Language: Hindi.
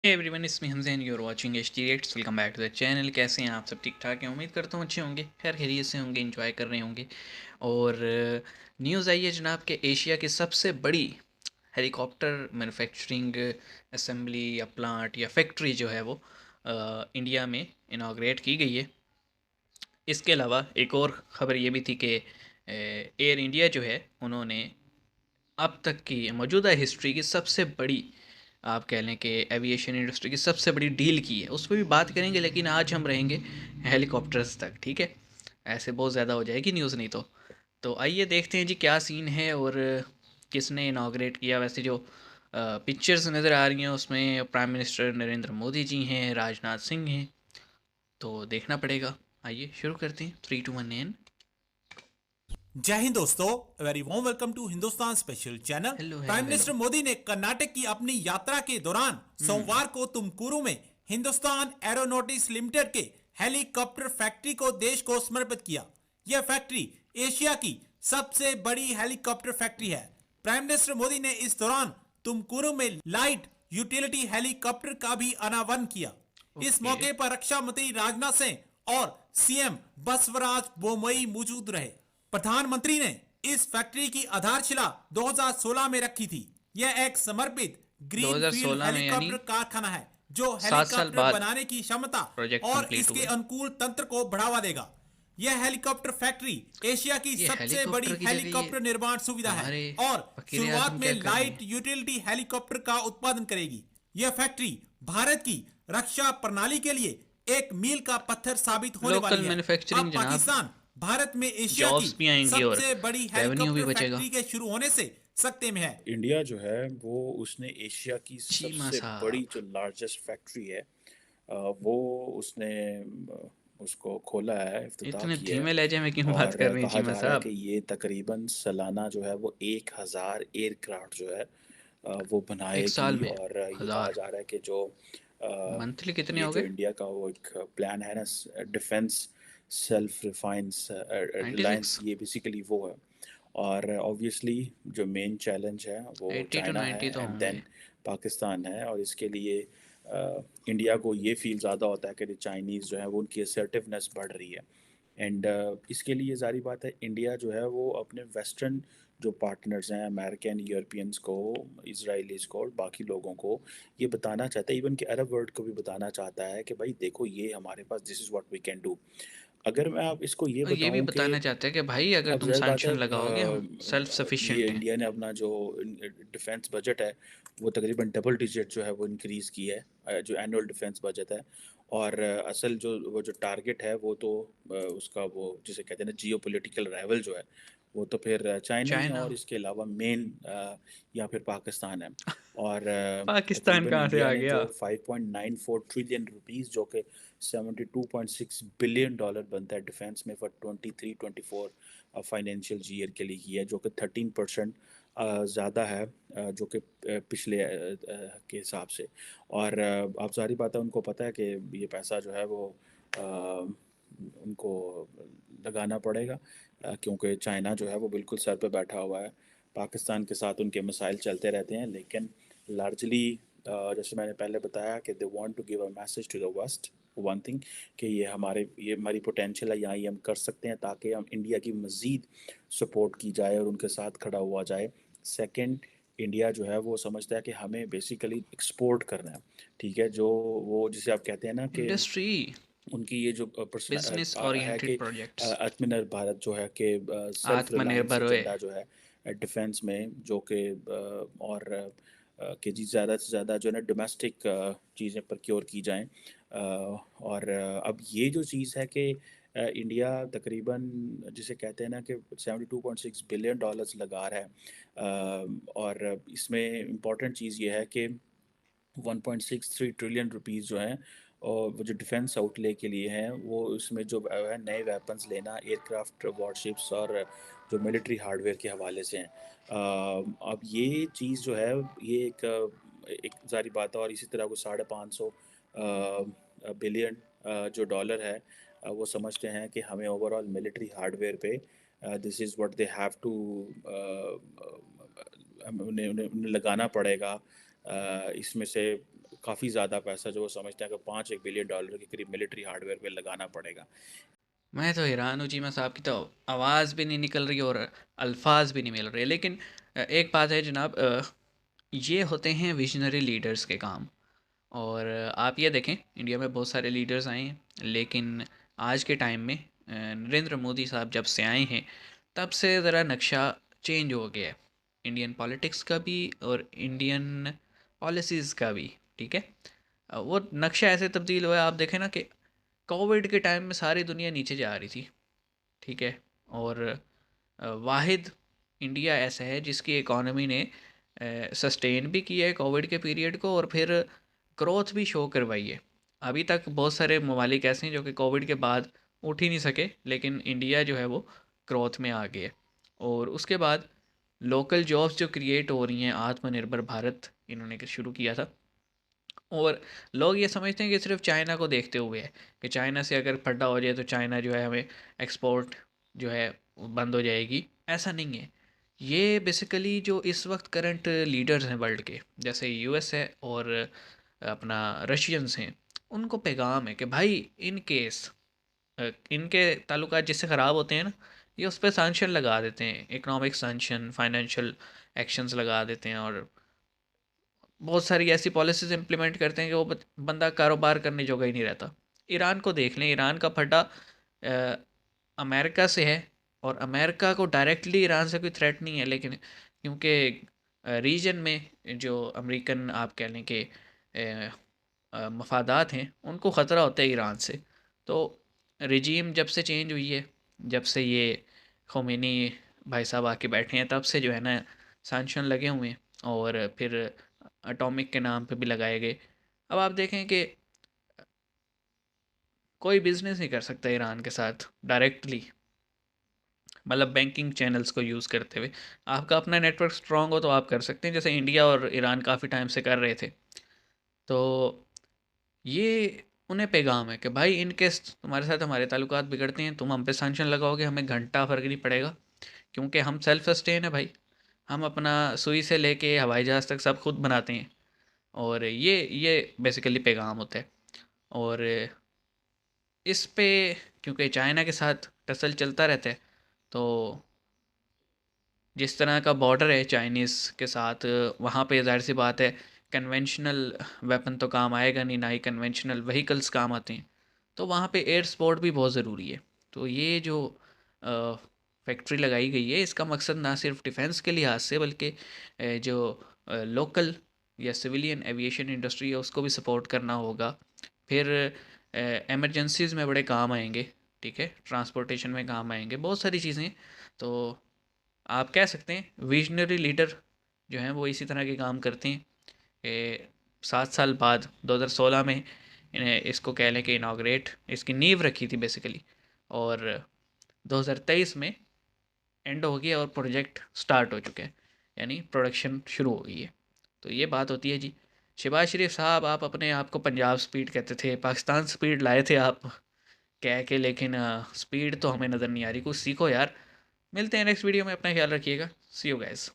हे एवरीवन, इसमें Hamzain, you are watching H T reacts. Welcome back to the channel. कैसे हैं आप सब? ठीक ठाक हैं? उम्मीद करता हूँ अच्छे होंगे, खैर खैरियत से होंगे, एंजॉय कर रहे होंगे। और न्यूज़ आई है जनाब के एशिया की सबसे बड़ी हेलीकॉप्टर मैन्युफैक्चरिंग असेंबली या प्लांट या फैक्ट्री जो है वो इंडिया में इनाग्रेट की गई है। इसके अलावा एक और ख़बर ये भी थी कि एयर इंडिया जो है उन्होंने अब तक की मौजूदा हिस्ट्री की सबसे बड़ी, आप कह लें कि एविएशन इंडस्ट्री की सबसे बड़ी डील की है। उस पर भी बात करेंगे, लेकिन आज हम रहेंगे हेलीकॉप्टर्स तक, ठीक है? ऐसे बहुत ज़्यादा हो जाएगी न्यूज़ नहीं तो आइए देखते हैं जी क्या सीन है और किसने इनाग्रेट किया। वैसे जो पिक्चर्स नज़र आ रही हैं उसमें प्राइम मिनिस्टर नरेंद्र मोदी जी हैं, राजनाथ सिंह हैं, तो देखना पड़ेगा। आइए शुरू करते हैं। 3 2 1 एन। जय हिंद दोस्तों, very warm welcome to Hindustan special channel. Hello hello prime hello. Minister Modi ने कर्नाटक की अपनी यात्रा के दौरान हम्म। सोमवार को तुमकुरु में हिंदुस्तान एरोनॉटिक्स लिमिटेड के हेलीकॉप्टर फैक्ट्री को देश को समर्पित किया। यह फैक्ट्री एशिया की सबसे बड़ी हेलीकॉप्टर फैक्ट्री है। प्राइम मिनिस्टर मोदी ने इस दौरान तुमकुरु में लाइट यूटिलिटी हेलीकॉप्टर का भी अनावरण किया। इस ओके। मौके पर रक्षा मंत्री राजनाथ सिंह और सीएम बसवराज बोमई मौजूद रहे। प्रधानमंत्री ने इस फैक्ट्री की आधारशिला 2016 में रखी थी। यह एक समर्पित ग्रीन फील्ड 2016 में, यानी हेलीकॉप्टर कारखाना है जो 7 साल हेलीकॉप्टर बाद बनाने की क्षमता प्रोजेक्ट और कंप्लीट इसके हुआ। अनुकूल तंत्र को बढ़ावा देगा। यह हेलीकॉप्टर फैक्ट्री एशिया की ये सबसे बड़ी हेलीकॉप्टर की जगह ये हेलीकॉप्टर निर्माण सुविधा है हमारे और वकील शुरुआत आजम में क्या कर रहे लाइट हैं? यूटिलिटी हेलीकॉप्टर का उत्पादन करेगी। यह फैक्ट्री भारत की रक्षा प्रणाली के लिए एक मील का पत्थर साबित होने लोकल वाली है। मैन्युफैक्चरिंग अब जनाब, पाकिस्तान भारत में एशिया की जॉब्स भी आएंगी और सबसे बड़ी रेवेन्यू भी हेलीकॉप्टर बचेगा। फैक्ट्री के शुरू होने से सकते में है। इंडिया जो है वो उसने एशिया की चीमा सबसे बड़ी साहब। जो लार्जेस्ट फैक्ट्री है वो उसने उसको खोला है, इफ्तिताह इतने किया है। धीमे लहजे में क्यों बात और कर रहे हैं कहा चीमा जा रहा है कि साहब? ये तकरीबन सालाना जो है वो 1,000 एयरक्राफ्ट जो है वो एक बनाएगी। साल में और ये कहा 1000? जा रहा है कि जो मंथली कितने ये हो जो गए? इंडिया का वो एक प्लान है ना, डिफेंस सेल्फ रिफाइंस रिलायंस, 96? ये बेसिकली वो है। और ऑब्वियसली जो मेन चैलेंज है वो चाइना है 80 to 90 तो एंड होंगे। देन पाकिस्तान है। और इसके लिए इंडिया को ये फील ज़्यादा होता है कि चाइनीज़ जो है वो उनकी असर्टिवनेस बढ़ रही है। एंड इसके लिए ज़ाहिर बात है इंडिया जो है वो अपने वेस्टर्न जो पार्टनर्स हैं, अमेरिकन, यूरोपियंस को, इसराइलीज़ को और बाकी लोगों को ये बताना चाहता है, इवन कि अरब वर्ल्ड को भी बताना चाहता है कि भाई देखो ये हमारे पास, this is what we can do. अगर मैं आप इसको ये और ये भी बताऊं कि बताना चाहते हैं कि भाई अगर अब तुम ज़ाहिर बात है सैंक्शन लगाओगे हम सेल्फ ये सफिशिएंट हैं। इंडिया ने अपना जो डिफेंस बजट है वो तकरीबन डबल डिजिट जो है वो इंक्रीज़ की है, जो एनुअल डिफेंस बजट है। और असल जो वो जो टारगेट है वो तो उसका वो जिसे कहते हैं ना जियो पोलिटिकल राइवल जो है वो तो फिर चाइना ही है, चाइना। और इसके अलावा मेन या फिर पाकिस्तान है। और पाकिस्तान तकरीबन कहाँ से इंडिया आ ने गया? जो 5.94 ट्रिलियन रुपीस, जो कि 72.6 बिलियन डॉलर बनता है डिफेंस में फॉर 23-24 फाइनेंशियल ईयर के लिए किया है, जो कि 13% ज़्यादा है जो कि पिछले के हिसाब से। और आप सारी बात है, उनको पता है कि ये पैसा जो है वो उनको लगाना पड़ेगा, क्योंकि चाइना जो है वो बिल्कुल सर पे बैठा हुआ है। पाकिस्तान के साथ उनके मसाइल चलते रहते हैं, लेकिन लार्जली जैसे मैंने पहले बताया कि they want to give a message to the west one thing, कि ये हमारी पोटेंशियल है, यहाँ ये हम कर सकते हैं, ताकि हम इंडिया की मज़ीद सपोर्ट की जाए और उनके साथ खड़ा हुआ जाए। सेकंड, इंडिया जो है वो समझता है कि हमें बेसिकली एक्सपोर्ट करना है, ठीक है? जो वो जिसे आप कहते हैं ना कि इंडस्ट्री, उनकी ये जो पर्सन बिजनेस है ओरिएंटेड कि प्रोजेक्ट्स। आत्मनिर्भर भारत जो है कि सेल्फ रिलायंस आत्मनिर्भर हुए। एजेंडा जो है डिफेंस में, जो कि और कि जी ज़्यादा से ज़्यादा जो है ना डोमेस्टिक चीज़ें प्रोक्योर की जाएं। और अब ये जो चीज़ है कि इंडिया तकरीबन जिसे कहते हैं ना कि 72.6 बिलियन डॉलर्स लगा रहा है। और इसमें इम्पॉर्टेंट चीज़ ये है कि 1.63 ट्रिलियन रुपीस जो हैं, और वो जो डिफेंस आउटले के लिए हैं, वो इसमें जो है नए वेपन्स लेना, एयरक्राफ्ट, वॉरशिप्स और जो मिलिट्री हार्डवेयर के हवाले से हैं। अब ये चीज़ जो है ये एक जारी बात है। और इसी तरह को 550 बिलियन जो डॉलर है, वो समझते हैं कि हमें ओवरऑल मिलिट्री हार्डवेयर पे this is what they have to उन्हें उन्हें उन्हें लगाना पड़ेगा। इसमें से काफ़ी ज़्यादा पैसा जो वो समझते हैं कि $5 बिलियन के करीब मिलिट्री हार्डवेयर पे लगाना पड़ेगा। मैं तो हैरान हूँ चीमा साहब की तो आवाज़ भी नहीं निकल रही और अल्फाज भी नहीं मिल रहे। लेकिन एक बात है जनाब, ये होते हैं विजनरी लीडर्स के काम। और आप ये देखें, इंडिया में बहुत सारे लीडर्स आए हैं, लेकिन आज के टाइम में नरेंद्र मोदी साहब जब से आए हैं तब से ज़रा नक्शा चेंज हो गया है, इंडियन पॉलिटिक्स का भी और इंडियन पॉलिसीज़ का भी। ठीक है, वो नक्शा ऐसे तब्दील हुआ है, आप देखें ना कि कोविड के टाइम में सारी दुनिया नीचे जा रही थी। ठीक है, और वाहिद इंडिया ऐसा है जिसकी इकॉनमी ने सस्टेन भी किया है कोविड के पीरियड को, और फिर ग्रोथ भी शो करवाई है। अभी तक बहुत सारे ममालिक ऐसे हैं जो कि कोविड के बाद उठ ही नहीं सके, लेकिन इंडिया जो है वो ग्रोथ में आ गया है। और उसके बाद लोकल जॉब्स जो क्रिएट हो रही हैं, आत्मनिर्भर भारत इन्होंने शुरू किया था। और लोग ये समझते हैं कि सिर्फ चाइना को देखते हुए है कि चाइना से अगर फटा हो जाए तो चाइना जो है हमें एक्सपोर्ट जो है वो बंद हो जाएगी। ऐसा नहीं है। ये बेसिकली जो इस वक्त करंट लीडर्स हैं वर्ल्ड के, जैसे यूएस है और अपना रशियंस हैं, उनको पैगाम है कि भाई इन केस इनके ताल्लुकात जिससे ख़राब होते हैं ना, ये उस पर सैंक्शन लगा देते हैं, इकोनॉमिक सैंक्शन, फाइनेंशियल एक्शंस लगा देते हैं, और बहुत सारी ऐसी पॉलिसीज़ इम्प्लीमेंट करते हैं कि वो बंदा कारोबार करने जोगा ही नहीं रहता। ईरान को देख लें, ईरान का फटा अमेरिका से है, और अमेरिका को डायरेक्टली ईरान से कोई थ्रेट नहीं है, लेकिन क्योंकि रीजन में जो अमेरिकन आप कह लें कि मफादात हैं, उनको ख़तरा होता है ईरान से। तो रिजीम जब से चेंज हुई है, जब से ये खोमेनी भाई साहब आके बैठे हैं, तब से जो है ना सैंक्शन लगे हुए हैं, और फिर एटॉमिक के नाम पे भी लगाए गए। अब आप देखें कि कोई बिजनेस नहीं कर सकता ईरान के साथ डायरेक्टली, मतलब बैंकिंग चैनल्स को यूज़ करते हुए। आपका अपना नेटवर्क स्ट्रांग हो तो आप कर सकते हैं, जैसे इंडिया और ईरान काफ़ी टाइम से कर रहे थे। तो ये उन्हें पैगाम है कि भाई इन केस तुम्हारे साथ हमारे ताल्लुकात बिगड़ते हैं, तुम हम पे सैंक्शन लगाओगे, हमें घंटा फ़र्क नहीं पड़ेगा, क्योंकि हम सेल्फ सस्टेन है भाई। हम अपना सुई से लेके हवाई जहाज़ तक सब खुद बनाते हैं। और ये बेसिकली पैगाम होता है। और इस पे क्योंकि चाइना के साथ टसल चलता रहता है, तो जिस तरह का बॉर्डर है चाइनीज़ के साथ, वहाँ पे ज़ाहिर सी बात है कन्वेंशनल वेपन तो काम आएगा नहीं, ना ही कन्वेंशनल व्हीकल्स काम आते हैं। तो वहाँ पे एयर सपोर्ट भी बहुत ज़रूरी है। तो ये जो फैक्ट्री लगाई गई है, इसका मकसद ना सिर्फ डिफेंस के लिहाज से, बल्कि जो लोकल या सिविलियन एविएशन इंडस्ट्री है उसको भी सपोर्ट करना होगा। फिर एमरजेंसीज़ में बड़े काम आएंगे। ठीक है, ट्रांसपोर्टेशन में काम आएंगे, बहुत सारी चीज़ें। तो आप कह सकते हैं विजनरी लीडर जो हैं वो इसी तरह के काम करते हैं कि 7 साल बाद 2016 में इन्हें इसको कह लें कि इनाग्रेट इसकी नींव रखी थी बेसिकली, और 2023 में एंड हो गया और प्रोजेक्ट स्टार्ट हो चुका है, यानी प्रोडक्शन शुरू हो गई है। तो ये बात होती है जी। शहबाज शरीफ साहब, आप अपने आप को पंजाब स्पीड कहते थे, पाकिस्तान स्पीड लाए थे आप कह के, लेकिन स्पीड तो हमें नज़र नहीं आ रही। कुछ सीखो यार। मिलते हैं नेक्स्ट वीडियो में, अपना ख्याल रखिएगा। सी यू गाइस।